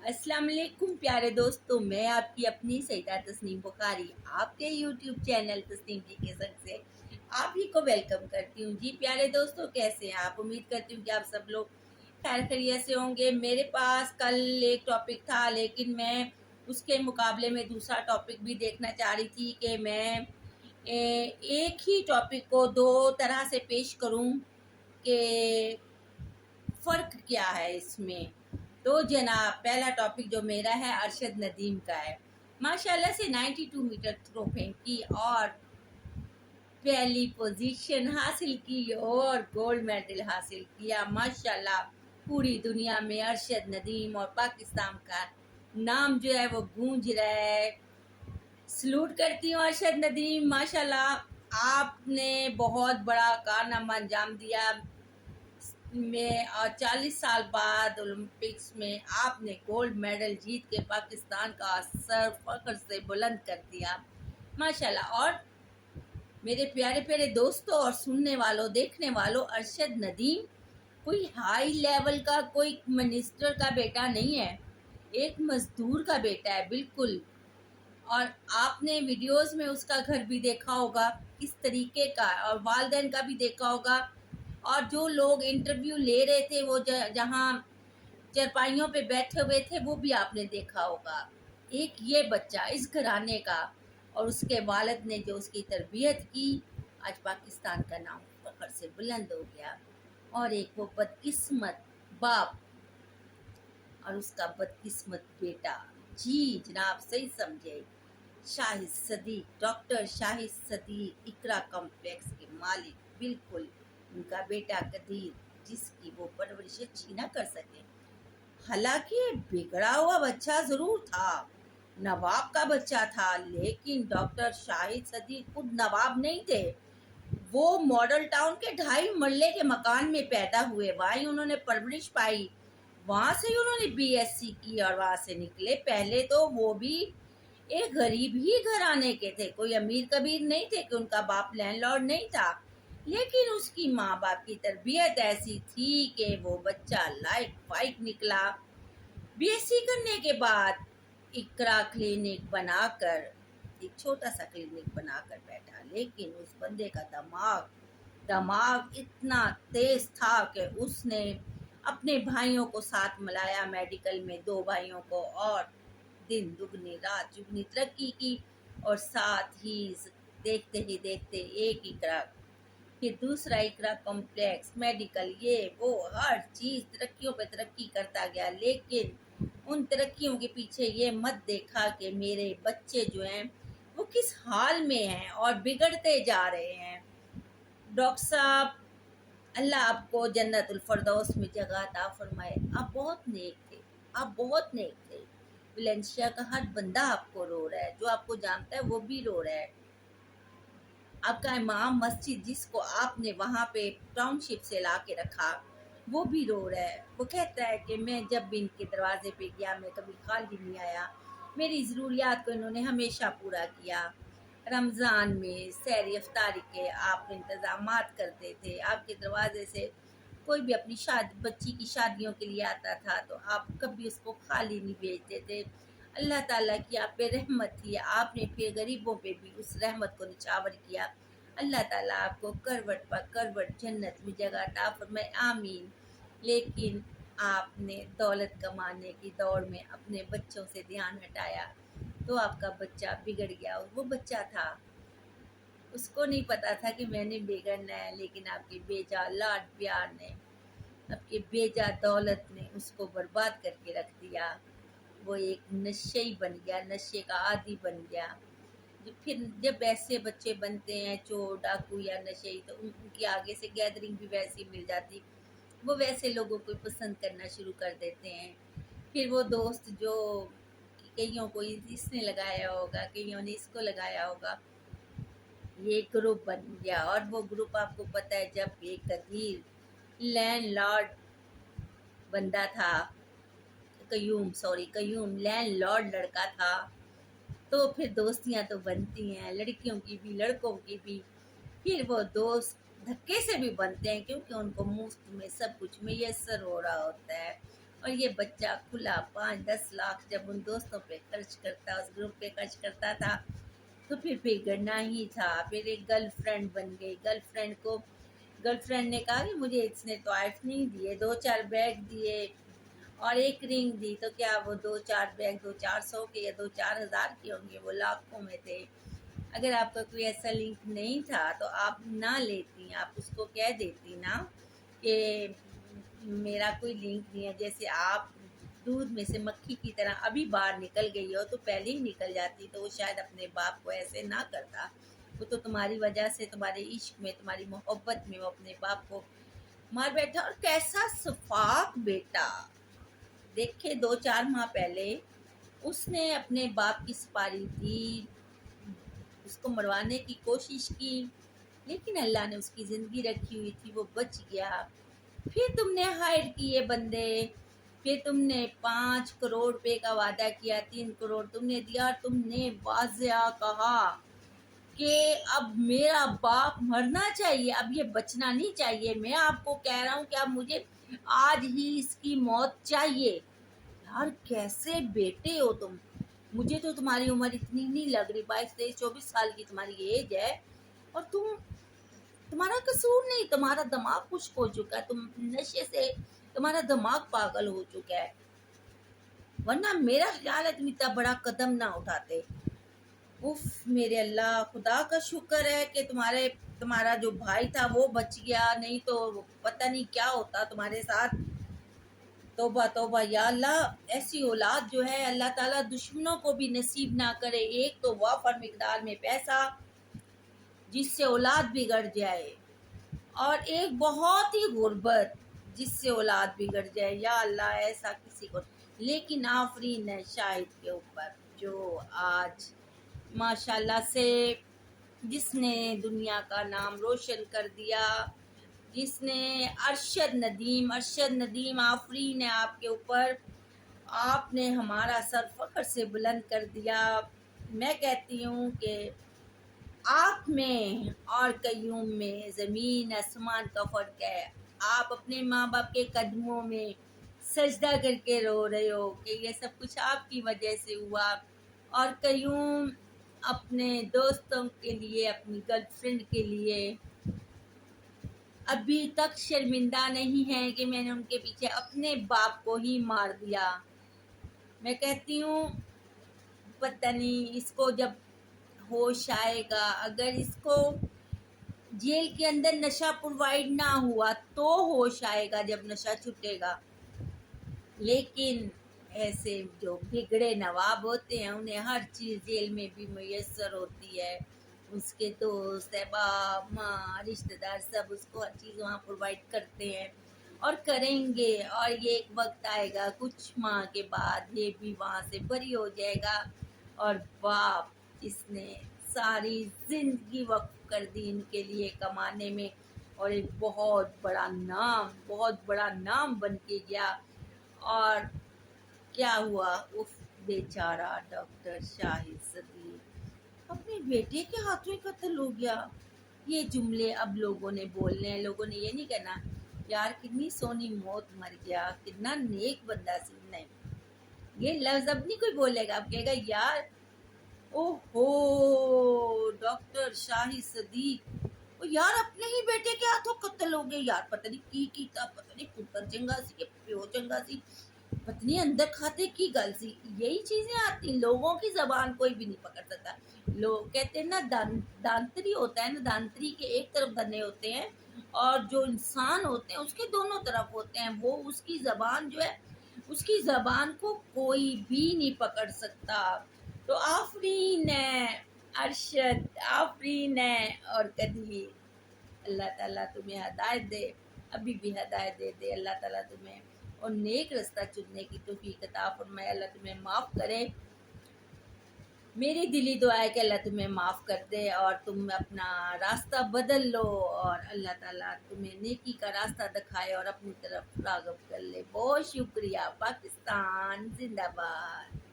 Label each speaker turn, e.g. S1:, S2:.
S1: अस्सलाम वालेकुम प्यारे दोस्तों, मैं आपकी अपनी सईदा तस्नीम बुखारी आपके यूट्यूब चैनल तस्नीम जी के संग से आप ही को वेलकम करती हूँ। जी प्यारे दोस्तों, कैसे हैं आप? उम्मीद करती हूँ कि आप सब लोग खैर खैरियत से होंगे। मेरे पास कल एक टॉपिक था, लेकिन मैं उसके मुकाबले में दूसरा टॉपिक भी देखना चाह रही थी कि मैं एक ही टॉपिक को दो तरह से पेश करूँ कि फ़र्क क्या है इसमें। तो जनाब, पहला टॉपिक जो मेरा है अरशद नदीम का है। माशाल्लाह से 92 मीटर थ्रो फेंकी और पहली पोजीशन हासिल की और गोल्ड मेडल हासिल किया। माशाल्लाह पूरी दुनिया में अरशद नदीम और पाकिस्तान का नाम जो है वो गूंज रहा है। सलूट करती हूँ अरशद नदीम, माशाल्लाह आपने बहुत बड़ा कारनामा अंजाम दिया में, और 40 साल बाद ओलंपिक्स में आपने गोल्ड मेडल जीत के पाकिस्तान का सर फख्र से बुलंद कर दिया। माशाल्लाह। और मेरे प्यारे प्यारे दोस्तों और सुनने वालों, देखने वालों, अरशद नदीम कोई हाई लेवल का, कोई मिनिस्टर का बेटा नहीं है, एक मजदूर का बेटा है बिल्कुल। और आपने वीडियोस में उसका घर भी देखा होगा किस तरीके का, और वालिदैन का भी देखा होगा। और जो लोग इंटरव्यू ले रहे थे वो जहाँ चरपाइयों पे बैठे हुए थे वो भी आपने देखा होगा। एक ये बच्चा इस घराने का और उसके वालिद ने जो उसकी तरबियत की, आज पाकिस्तान का नाम फख्र से बुलंद हो गया। और एक वो बदकिस्मत बाप और उसका बदकिस्मत बेटा। जी जनाब, सही समझे, शाहिद सदीक, डॉक्टर शाहिद सदीक इकरा कॉम्प्लेक्स के मालिक, बिल्कुल उनका बेटा कदीर, जिसकी वो परवरिश अच्छी ना कर सके। हालांकि बिगड़ा हुआ बच्चा जरूर था, नवाब का बच्चा था, लेकिन डॉक्टर शाहिद सदीक खुद नवाब नहीं थे। वो मॉडल टाउन के 2.5 मरले के मकान में पैदा हुए, वहीं उन्होंने परवरिश पाई, वहां से ही उन्होंने बीएससी की और वहां से निकले। पहले तो वो भी एक गरीब ही घराने के थे, कोई अमीर कबीर नहीं थे कि उनका बाप लैंडलॉर्ड नहीं था, लेकिन उसकी माँ बाप की तरबियत ऐसी थी कि वो बच्चा लाइक फाइक निकला। बीएससी करने के बाद इकरा क्लिनिक बनाकर, एक छोटा सा क्लिनिक बनाकर बैठा, लेकिन उस बंदे का दिमाग इतना तेज था कि उसने अपने भाइयों को साथ मिलाया मेडिकल में, 2 भाइयों को, और दिन दुगनी रात चुगनी तरक्की की। और साथ ही देखते ही देखते एक इकरा, फिर दूसरा इकरा कॉम्प्लेक्स, मेडिकल, ये वो हर चीज तरक्कियों पे तरक्की करता गया। लेकिन उन तरक्कियों के पीछे ये मत देखा कि मेरे बच्चे जो हैं वो किस हाल में हैं और बिगड़ते जा रहे हैं। डॉक्टर साहब, अल्लाह आपको जन्नतुल फरदौस में जगह अता फरमाए। आप बहुत नेक थे, आप बहुत नेक थे। वलेंशिया का हर बंदा आपको रो रहा है, जो आपको जानता है वो भी रो रहा है। आपका इमाम मस्जिद जिसको आपने वहाँ पे टाउनशिप से ला के रखा, वो भी रो रहा है। वो कहता है कि मैं जब भी इनके दरवाजे पे गया मैं कभी खाली नहीं आया, मेरी ज़रूरियात को इन्होंने हमेशा पूरा किया। रमज़ान में सैर इफ्तारी के आप इंतज़ामात करते थे, आपके दरवाजे से कोई भी अपनी बच्ची की शादियों के लिए आता था तो आप कभी उसको खाली नहीं भेजते थे। अल्लाह ताला की आप पे रहमत थी, आपने फिर गरीबों पे भी उस रहमत को निछावर किया। अल्लाह ताला आपको करवट पर करवट जन्नत में जगह अता फरमाए, आमीन। लेकिन आपने दौलत कमाने की दौड़ में अपने बच्चों से ध्यान हटाया तो आपका बच्चा बिगड़ गया। और वो बच्चा था, उसको नहीं पता था कि मैंने बिगड़ना है, लेकिन आपके बेजा लाड प्यार ने, आपके बेजा दौलत ने उसको बर्बाद करके रख दिया। वो एक नशेई बन गया, नशे का आदी बन गया। फिर जब ऐसे बच्चे बनते हैं चोर डाकू या नशेई, तो उनकी आगे से गैदरिंग भी वैसी मिल जाती, वो वैसे लोगों को पसंद करना शुरू कर देते हैं। फिर वो दोस्त जो कईयों को इसने लगाया होगा, कईयों ने इसको लगाया होगा, ये ग्रुप बन गया। और वो ग्रुप आपको पता है, जब एक कदीर लैंडलॉर्ड बंदा था, कयूम लैंडलॉर्ड लड़का था, तो फिर दोस्तियां तो बनती हैं, लड़कियों की भी लड़कों की भी। फिर वो दोस्त धक्के से भी बनते हैं, क्योंकि उनको मुफ्त में सब कुछ मैसर हो रहा होता है। اور یہ بچہ کھلا 5-10 لاکھ جب ان دوستوں پہ خرچ کرتا، اس گروپ پہ خرچ کرتا تھا تو پھر بگڑنا ہی تھا۔ پھر ایک گرل فرینڈ بن گئی، گرل فرینڈ نے کہا کہ مجھے اس نے توائف نہیں دیے، 2-4 بیگ دیے اور ایک رنگ دی، تو کیا وہ 2-4 بیگ 200-400 کے یا 2-4 ہزار کے ہوں گے؟ وہ لاکھوں میں تھے۔ اگر آپ کا کوئی ایسا لنک نہیں تھا تو آپ نہ لیتی، آپ اس کو کہہ دیتی نا کہ میرا کوئی لنک نہیں ہے۔ جیسے آپ دودھ میں سے مکھی کی طرح ابھی باہر نکل گئی ہو تو پہلے ہی نکل جاتی، تو وہ شاید اپنے باپ کو ایسے نہ کرتا، وہ تو تمہاری وجہ سے، تمہارے عشق میں، تمہاری محبت میں وہ اپنے باپ کو مار بیٹھا۔ اور کیسا شفاق بیٹا، دیکھے 2-4 ماہ پہلے اس نے اپنے باپ کی سپاری دی، اس کو مروانے کی کوشش کی، لیکن اللہ نے اس کی زندگی رکھی ہوئی تھی، وہ بچ گیا۔ پھر تم نے ہائر کیے بندے، پھر تم نے 5 کروڑ روپے کا وعدہ کیا، 3 کروڑ تم نے دیا، اور تم نے واضح کہا کہ اب میرا باپ مرنا چاہیے، اب یہ بچنا نہیں چاہیے، میں آپ کو کہہ رہا ہوں کہ اب مجھے آج ہی اس کی موت چاہیے۔ یار کیسے بیٹے ہو تم، مجھے تو تمہاری عمر اتنی نہیں لگ رہی، 22-23-24 سال کی تمہاری ایج ہے، اور تمہارا قصور نہیں، تمہارا دماغ خشک ہو چکا ہے، تم نشے سے تمہارا دماغ پاگل ہو چکا ہے، ورنہ میرا خیال ہے تم اتنا بڑا قدم نہ اٹھاتے۔ اف میرے اللہ، خدا کا شکر ہے کہ تمہارا جو بھائی تھا وہ بچ گیا، نہیں تو پتہ نہیں کیا ہوتا تمہارے ساتھ۔ توبہ توبہ یا اللہ، ایسی اولاد جو ہے اللہ تعالیٰ دشمنوں کو بھی نصیب نہ کرے۔ ایک تو وافر مقدار میں پیسہ جس سے اولاد بگڑ جائے، اور ایک بہت ہی غربت جس سے اولاد بگڑ جائے، یا اللہ ایسا کسی کو۔ لیکن آفرین ہے شاہد کے اوپر جو آج ماشاءاللہ سے جس نے دنیا کا نام روشن کر دیا، جس نے ارشد ندیم آفرین ہے آپ کے اوپر، آپ نے ہمارا سر فخر سے بلند کر دیا۔ میں کہتی ہوں کہ آپ میں اور قیوم میں زمین آسمان کا فرق ہے۔ آپ اپنے ماں باپ کے قدموں میں سجدہ کر کے رو رہے ہو کہ یہ سب کچھ آپ کی وجہ سے ہوا، اور قیوم اپنے دوستوں کے لیے، اپنی گرل فرینڈ کے لیے ابھی تک شرمندہ نہیں ہے کہ میں نے ان کے پیچھے اپنے باپ کو ہی مار دیا۔ میں کہتی ہوں پتہ نہیں اس کو جب ہوش آئے گا، اگر اس کو جیل کے اندر نشہ پرووائڈ نہ ہوا تو ہوش آئے گا جب نشہ چھٹے گا، لیکن ایسے جو بگڑے نواب ہوتے ہیں انہیں ہر چیز جیل میں بھی میسر ہوتی ہے، اس کے دوست احباب ماں رشتہ دار سب اس کو ہر چیز وہاں پرووائڈ کرتے ہیں اور کریں گے، اور یہ ایک وقت آئے گا کچھ ماہ کے بعد یہ بھی وہاں سے بری ہو جائے گا، اور باپ جس نے ساری زندگی وقف کر دی ان کے لیے کمانے میں، اور ایک بہت بڑا نام بن کے گیا، اور کیا ہوا؟ اف بیچارہ ڈاکٹر شاہد صدیق اپنے بیٹے کے ہاتھوں ہی قتل ہو گیا۔ یہ جملے اب لوگوں نے بولنے ہیں، لوگوں نے یہ نہیں کہنا یار کتنی سونی موت مر گیا، کتنا نیک بندہ سی، نہیں، یہ لفظ اب نہیں کوئی بولے گا، اب کہے گا یار اوہو ڈاکٹر شاہد صدیق وہ یار اپنے ہی بیٹے کے ہاتھوں قتل ہو گئے، یار پتہ نہیں کی تھا، پتہ نہیں پتر چنگا سی کہ پیو چنگا سی، پتہ نہیں اندر کھاتے کی گل سی، یہی چیزیں آتی، لوگوں کی زبان کوئی بھی نہیں پکڑ سکتا۔ لوگ کہتے ہیں نا دانتری ہوتا ہے نا، دانتری کے ایک طرف دنے ہوتے ہیں اور جو انسان ہوتے ہیں اس کے دونوں طرف ہوتے ہیں، وہ اس کی زبان جو ہے اس کی زبان کو کوئی بھی نہیں پکڑ سکتا۔ تو آفرین ہے ارشد، آفرین ہے اور قدیر، اللہ تعالیٰ تمہیں ہدایت دے، ابھی بھی ہدایت دے اللہ تعالیٰ تمہیں، اور نیک رستہ چننے کی توفیق عطا فرمائے، اللہ تمہیں معاف کرے۔ میری دلی دعا ہے کہ اللہ تمہیں معاف کر دے اور تم اپنا راستہ بدل لو، اور اللہ تعالیٰ تمہیں نیکی کا راستہ دکھائے اور اپنی طرف راغب کر لے۔ بہت شکریہ، پاکستان زندہ باد۔